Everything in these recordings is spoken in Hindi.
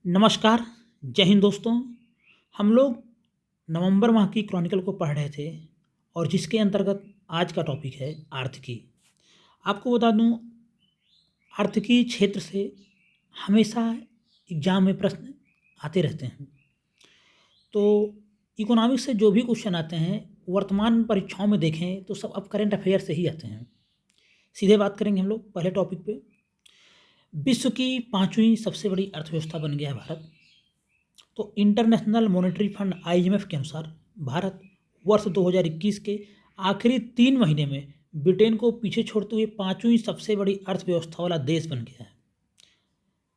नमस्कार, जय हिंद दोस्तों। हम लोग नवंबर माह की क्रॉनिकल को पढ़ रहे थे और जिसके अंतर्गत आज का टॉपिक है आर्थिकी। आपको बता दूं, आर्थिकी क्षेत्र से हमेशा एग्जाम में प्रश्न आते रहते हैं। तो इकोनॉमिक्स से जो भी क्वेश्चन आते हैं वर्तमान परीक्षाओं में देखें तो सब अब करंट अफेयर से ही आते हैं। सीधे बात करेंगे हम लोग पहले टॉपिक पे। विश्व की 5वीं सबसे बड़ी अर्थव्यवस्था बन गया है भारत। तो इंटरनेशनल मॉनेटरी फंड IMF के अनुसार भारत वर्ष 2021 के आखिरी 3 महीने में ब्रिटेन को पीछे छोड़ते हुए 5वीं सबसे बड़ी अर्थव्यवस्था वाला देश बन गया है।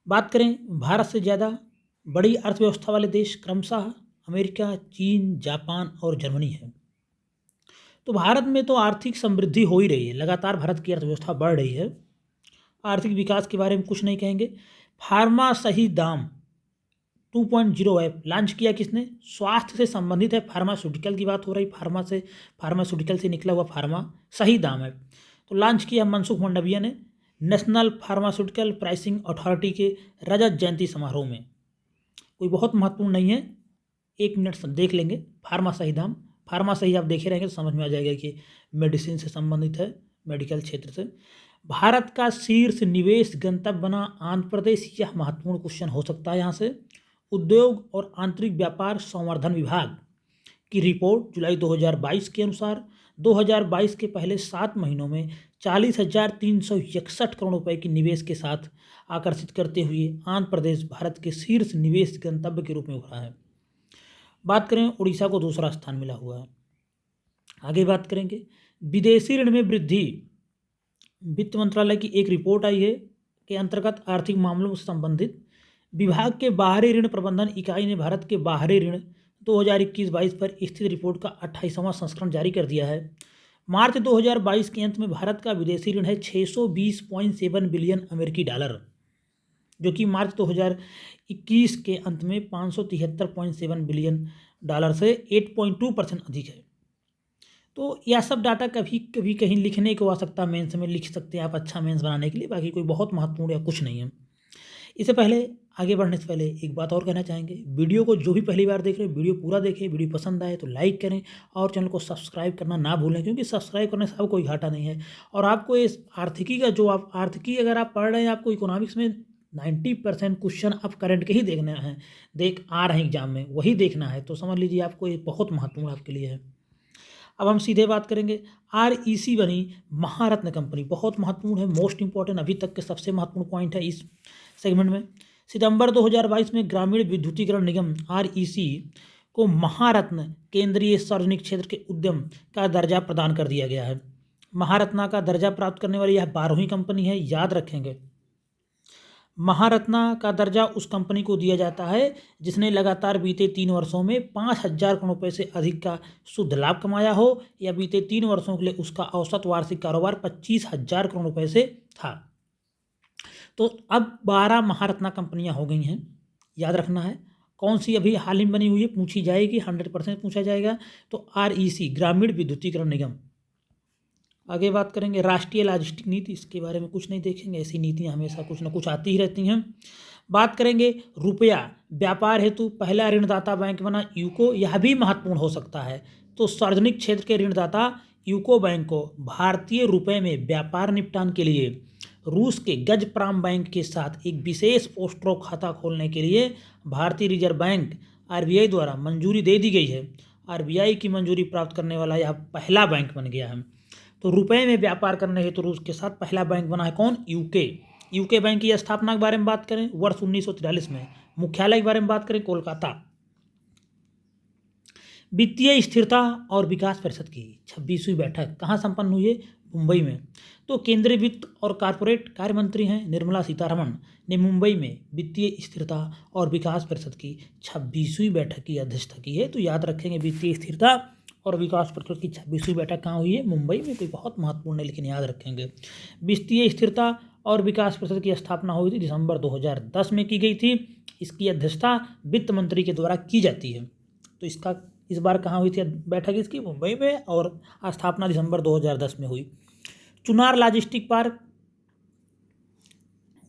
बात करें भारत से ज़्यादा बड़ी अर्थव्यवस्था वाले देश क्रमशः अमेरिका, चीन, जापान और जर्मनी है। तो भारत में तो आर्थिक समृद्धि हो ही रही है, लगातार भारत की अर्थव्यवस्था बढ़ रही है। आर्थिक विकास के बारे में कुछ नहीं कहेंगे। फार्मा सही दाम 2.0 ऐप लॉन्च किया किसने? स्वास्थ्य से संबंधित है, फार्मास्यूटिकल की बात हो रही, फार्मास्यूटिकल से निकला हुआ फार्मा सही दाम है। तो लॉन्च किया मनसुख मंडाविया ने नेशनल फार्मास्यूटिकल प्राइसिंग अथॉरिटी के रजत जयंती समारोह में। कोई बहुत महत्वपूर्ण नहीं है, 1 मिनट सब देख लेंगे। फार्मा सही दाम, फार्मा सही आप देखे रहेंगे तो समझ में आ जाएगा कि मेडिसिन से संबंधित है, मेडिकल क्षेत्र से। भारत का शीर्ष निवेश गंतव्य बना आंध्र प्रदेश, यह महत्वपूर्ण क्वेश्चन हो सकता है यहाँ से। उद्योग और आंतरिक व्यापार संवर्धन विभाग की रिपोर्ट जुलाई 2022 के अनुसार 2022 के पहले 7 महीनों में 40,361 करोड़ रुपए की निवेश के साथ आकर्षित करते हुए आंध्र प्रदेश भारत के शीर्ष निवेश गंतव्य के रूप में उभरा है। बात करें उड़ीसा को दूसरा स्थान मिला हुआ है। आगे बात करेंगे विदेशी ऋण में वृद्धि। वित्त मंत्रालय की एक रिपोर्ट आई है के अंतर्गत आर्थिक मामलों से संबंधित विभाग के बाहरी ऋण प्रबंधन इकाई ने भारत के बाहरी ऋण 2021-22 पर स्थित रिपोर्ट का 28वां संस्करण जारी कर दिया है। मार्च 2022 के अंत में भारत का विदेशी ऋण है 620.7 बिलियन अमेरिकी डॉलर, जो कि मार्च 2021 के अंत में 573.7 बिलियन डॉलर से 8.2% अधिक है। तो यह सब डाटा कभी कभी कहीं लिखने को आ सकता है, मेंस में लिख सकते हैं आप अच्छा मेंस बनाने के लिए, बाकी कोई बहुत महत्वपूर्ण या कुछ नहीं है। इससे पहले आगे बढ़ने से पहले एक बात और कहना चाहेंगे, वीडियो को जो भी पहली बार देख रहे हैं वीडियो पूरा देखें, वीडियो पसंद आए तो लाइक करें और चैनल को सब्सक्राइब करना ना भूलें, क्योंकि सब्सक्राइब करने से कोई घाटा नहीं है। और आपको इस आर्थिकी का जो आप आर्थिकी अगर आप पढ़ रहे हैं, आपको इकोनॉमिक्स में 90% क्वेश्चन आप करंट के ही देखने हैं, आ रहे हैं एग्जाम में, वही देखना है। तो समझ लीजिए आपको ये बहुत महत्वपूर्ण आपके लिए है। अब हम सीधे बात करेंगे, REC बनी महारत्न कंपनी, बहुत महत्वपूर्ण है, मोस्ट इंपॉर्टेंट, अभी तक के सबसे महत्वपूर्ण पॉइंट है इस सेगमेंट में। सितंबर 2022 में ग्रामीण विद्युतीकरण निगम REC को महारत्न केंद्रीय सार्वजनिक क्षेत्र के उद्यम का दर्जा प्रदान कर दिया गया है। महारत्ना का दर्जा प्राप्त करने वाली यह 12वीं कंपनी है, याद रखेंगे। महारत्ना का दर्जा उस कंपनी को दिया जाता है जिसने लगातार बीते 3 वर्षों में 5,000 करोड़ रुपए से अधिक का शुद्ध लाभ कमाया हो, या बीते 3 वर्षों के लिए उसका औसत वार्षिक कारोबार 25,000 करोड़ रुपए से था। तो अब 12 महारत्ना कंपनियां हो गई हैं, याद रखना है। कौन सी अभी हाल ही में बनी हुई है पूछी जाएगी, 100% पूछा जाएगा। तो REC ग्रामीण विद्युतीकरण निगम। आगे बात करेंगे राष्ट्रीय लॉजिस्टिक नीति, इसके बारे में कुछ नहीं देखेंगे, ऐसी नीतियां हमेशा कुछ ना कुछ आती ही रहती हैं। बात करेंगे रुपया व्यापार हेतु पहला ऋणदाता बैंक बना यूको, यह भी महत्वपूर्ण हो सकता है। तो सार्वजनिक क्षेत्र के ऋणदाता यूको बैंक को भारतीय रुपये में व्यापार निपटान के लिए रूस के गजप्राम बैंक के साथ एक विशेष पोस्ट्रो खाता खोलने के लिए भारतीय रिजर्व बैंक RBI द्वारा मंजूरी दे दी गई है। RBI की मंजूरी प्राप्त करने वाला यह पहला बैंक बन गया है। तो रुपए में व्यापार करने हेतु रूस के साथ पहला बैंक बना है कौन? यूके बैंक की स्थापना के बारे में बात करें वर्ष 1943 में। मुख्यालय के बारे में बात करें कोलकाता। वित्तीय स्थिरता और विकास परिषद की 26वीं बैठक कहाँ संपन्न हुई है? मुंबई में। तो केंद्रीय वित्त और कारपोरेट कार्य मंत्री हैं निर्मला सीतारमण ने मुंबई में वित्तीय स्थिरता और विकास परिषद की 26वीं बैठक की अध्यक्षता की है। तो याद रखेंगे वित्तीय स्थिरता और विकास परिषद की 26वीं बैठक कहाँ हुई है? मुंबई में। कोई बहुत महत्वपूर्ण है लेकिन याद रखेंगे। वित्तीय स्थिरता और विकास परिषद की स्थापना हुई थी दिसंबर 2010 में की गई थी। इसकी अध्यक्षता वित्त मंत्री के द्वारा की जाती है। तो इसका इस बार कहाँ हुई थी बैठक इसकी? मुंबई में, और स्थापना दिसंबर 2010 में हुई। चुनार लॉजिस्टिक पार्क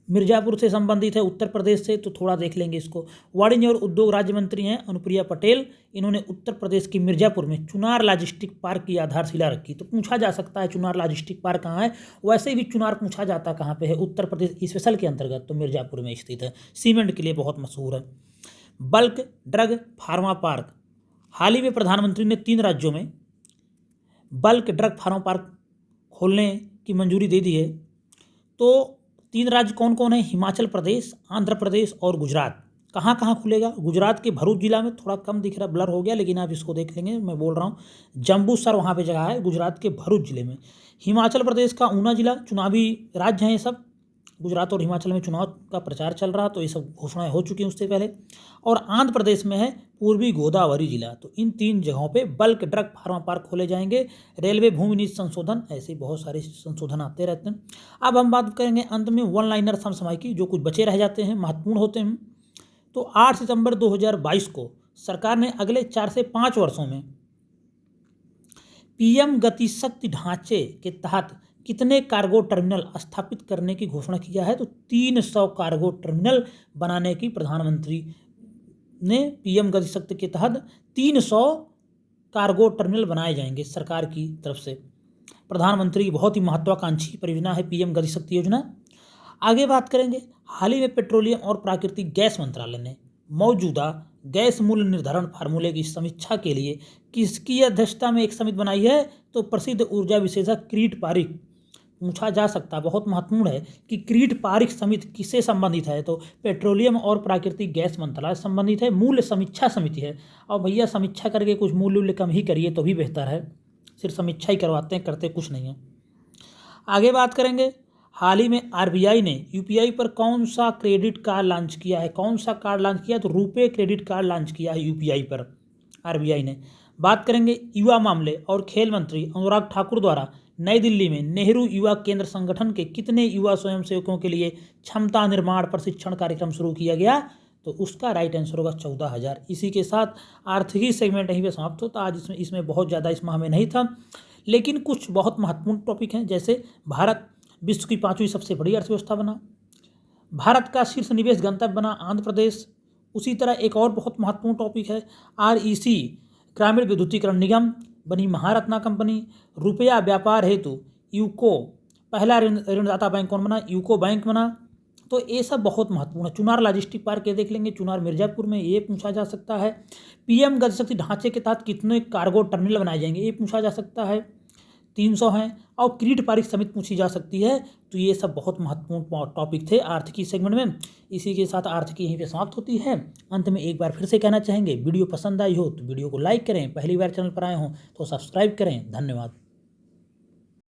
मिर्ज़ापुर से संबंधित है, उत्तर प्रदेश से, तो थोड़ा देख लेंगे इसको। वाणिज्य और उद्योग राज्य मंत्री हैं अनुप्रिया पटेल, इन्होंने उत्तर प्रदेश के मिर्ज़ापुर में चुनार लॉजिस्टिक पार्क की आधारशिला रखी। तो पूछा जा सकता है चुनार लॉजिस्टिक पार्क कहाँ है, वैसे भी चुनार पूछा जाता कहाँ पे है, उत्तर प्रदेश स्पेशल के अंतर्गत, तो मिर्ज़ापुर में स्थित है, सीमेंट के लिए बहुत मशहूर है। बल्क ड्रग फार्मा पार्क, हाल ही में प्रधानमंत्री ने 3 राज्यों में बल्क ड्रग फार्मा पार्क खोलने की मंजूरी दे दी है। तो 3 राज्य कौन कौन है? हिमाचल प्रदेश, आंध्र प्रदेश और गुजरात। कहाँ कहाँ खुलेगा? गुजरात के भरूच जिला में, थोड़ा कम दिख रहा, ब्लर हो गया, लेकिन आप इसको देख लेंगे, मैं बोल रहा हूँ जम्बूसर वहाँ पे जगह है, गुजरात के भरूच जिले में। हिमाचल प्रदेश का ऊना जिला, चुनावी राज्य हैं ये सब, गुजरात और हिमाचल में चुनाव का प्रचार चल रहा, तो ये सब घोषणाएं हो चुकी हैं उससे पहले। और आंध्र प्रदेश में है पूर्वी गोदावरी जिला। तो इन 3 जगहों पे बल्क ड्रग फार्मा पार्क खोले जाएंगे। रेलवे भूमि नीति संशोधन, ऐसे बहुत सारे संशोधन आते रहते हैं। अब हम बात करेंगे अंत में वन लाइनर समसामयिकी, जो कुछ बचे रह जाते हैं, महत्वपूर्ण होते हैं। तो 8 सितंबर 2022 को सरकार ने अगले 4 से 5 वर्षों में पीएम गति शक्ति ढांचे के तहत कितने कार्गो टर्मिनल स्थापित करने की घोषणा किया है? तो 300 कार्गो टर्मिनल बनाने की प्रधानमंत्री ने, पीएम गति शक्ति के तहत 300 कार्गो टर्मिनल बनाए जाएंगे सरकार की तरफ से। प्रधानमंत्री की बहुत ही महत्वाकांक्षी परियोजना है पीएम गति शक्ति योजना। आगे बात करेंगे, हाल ही में पेट्रोलियम और प्राकृतिक गैस मंत्रालय ने मौजूदा गैस मूल्य निर्धारण फार्मूले की समीक्षा के लिए किसकी अध्यक्षता में एक समिति बनाई है? तो प्रसिद्ध ऊर्जा विशेषज्ञ किरीट पारिक। पूछा जा सकता, बहुत महत्वपूर्ण है कि किरीट पारिक समिति किससे संबंधित है? तो पेट्रोलियम और प्राकृतिक गैस मंत्रालय संबंधित है, मूल्य समीक्षा समिति है। और भैया समीक्षा करके कुछ मूल्य कम ही करिए तो भी बेहतर है, सिर्फ समीक्षा ही करवाते हैं, करते कुछ नहीं है। आगे बात करेंगे, हाल ही में आरबीआई ने यूपीआई पर कौन सा क्रेडिट कार्ड लॉन्च किया है? कौन सा कार्ड लॉन्च किया? तो रुपे क्रेडिट कार्ड लॉन्च किया है यूपीआई पर आरबीआई ने। बात करेंगे, युवा मामले और खेल मंत्री अनुराग ठाकुर द्वारा नई दिल्ली में नेहरू युवा केंद्र संगठन के कितने युवा स्वयंसेवकों के लिए क्षमता निर्माण प्रशिक्षण कार्यक्रम शुरू किया गया? तो उसका राइट आंसर होगा 14,000। इसी के साथ आर्थिक सेगमेंट यहीं पे समाप्त होता। आज इसमें बहुत ज़्यादा इस माह में नहीं था, लेकिन कुछ बहुत महत्वपूर्ण टॉपिक हैं, जैसे भारत विश्व की 5वीं सबसे बड़ी अर्थव्यवस्था बना, भारत का शीर्ष निवेश गंतव्य बना आंध्र प्रदेश। उसी तरह एक और बहुत महत्वपूर्ण टॉपिक है, आरईसी ग्रामीण विद्युतीकरण निगम बनी महारत्ना कंपनी, रुपया व्यापार हेतु यूको पहला ऋणदाता बैंक कौन बना? यूको बैंक बना। तो ये सब बहुत महत्वपूर्ण है। चुनार लॉजिस्टिक पार्क ये देख लेंगे, चुनार मिर्जापुर में, ये पूछा जा सकता है। पीएम गति शक्ति ढांचे के तहत कितने कार्गो टर्मिनल बनाए जाएंगे, ये पूछा जा सकता है, 300 हैं। और किरीट पारिक समिति पूछी जा सकती है। तो ये सब बहुत महत्वपूर्ण टॉपिक थे आर्थिकी सेगमेंट में। इसी के साथ आर्थिकी यहीं पे समाप्त होती है। अंत में एक बार फिर से कहना चाहेंगे, वीडियो पसंद आई हो तो वीडियो को लाइक करें, पहली बार चैनल पर आए हों तो सब्सक्राइब करें। धन्यवाद।